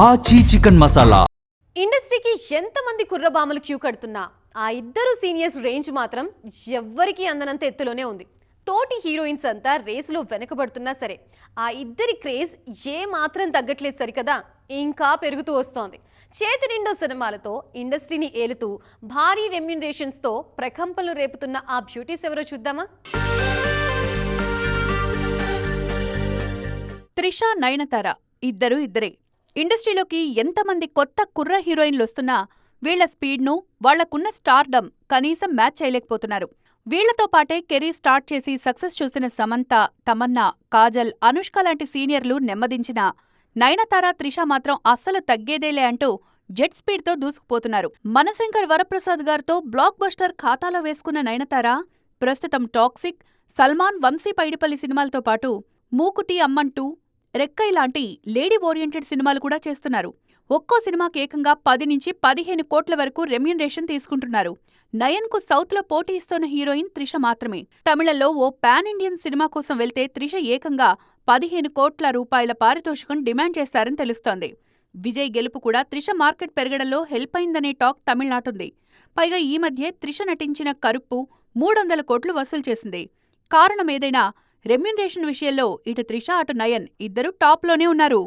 ఆచి చికెన్ మసాలా. ఇండస్ట్రీకి ఎంతమంది కుర్రబాములు క్యూ కడుతున్నా ఆ ఇద్దరు సీనియర్స్ రేంజ్ మాత్రం ఎవ్వరికీ అందనంత ఎత్తులోనే ఉంది. తోటి హీరోయిన్స్ అంతా రేసులో వెనకబడుతున్నా సరే ఆ ఇద్దరి క్రేజ్ ఏ మాత్రం తగ్గట్లేదు సరికదా, ఇంకా పెరుగుతూ వస్తోంది. చేతి నిండా సినిమాలతో ఇండస్ట్రీని ఏలుతూ భారీ రెమ్యునరేషన్స్తో ప్రకంపనలు రేపుతున్న ఆ బ్యూటీస్ ఎవరో చూద్దామా? త్రిష, నయనతార ఇద్దరే. ఇండస్ట్రీలోకి ఎంతమంది కొత్త కుర్ర హీరోయిన్లు వస్తున్నా వీళ్ల స్పీడ్ను, వాళ్లకున్న స్టార్డమ్ కనీసం మ్యాచ్ చేయలేకపోతున్నారు. వీళ్లతో పాటే కెరీర్ స్టార్ట్ చేసి సక్సెస్ చూసిన సమంత, తమన్నా, కాజల్, అనుష్క లాంటి సీనియర్లు నెమ్మదించినా నయనతార, త్రిష మాత్రం అస్సలు తగ్గేదేలే అంటూ జెట్ స్పీడ్తో దూసుకుపోతున్నారు. మనశంకర్ వరప్రసాద్ గారితో బ్లాక్ బస్టర్ ఖాతాలో వేసుకున్న నయనతార ప్రస్తుతం టాక్సిక్, సల్మాన్, వంశీ పైడిపల్లి సినిమాలతో పాటు మూకుటి అమ్మంటూ, రెక్కై లాంటి లేడీ ఓరియంటెడ్ సినిమాలు కూడా చేస్తున్నారు. ఒక్కో సినిమాకి ఏకంగా 10 నుంచి 15 కోట్ల వరకు రెమ్యునరేషన్ తీసుకుంటున్నారు. నయన్కు సౌత్లో పోటీ ఇస్తున్న హీరోయిన్ త్రిష మాత్రమే. తమిళంలో ఓ పాన్ ఇండియన్ సినిమా కోసం వెళ్తే త్రిష ఏకంగా 15 కోట్ల రూపాయల పారితోషికం డిమాండ్ చేశారని తెలుస్తోంది. విజయ్ గెలుపు కూడా త్రిష మార్కెట్ పెరగడంలో హెల్ప్ అయిందనే టాక్ తమిళనాటుంది. పైగా ఈ మధ్యే త్రిష నటించిన కరుప్పు 300 కోట్లు వసూలు చేసింది. కారణమేదైనా రెమ్యునరేషన్ విషయంలో ఇటు త్రిష, అటు నయన్ ఇద్దరూ టాప్లోనే ఉన్నారు.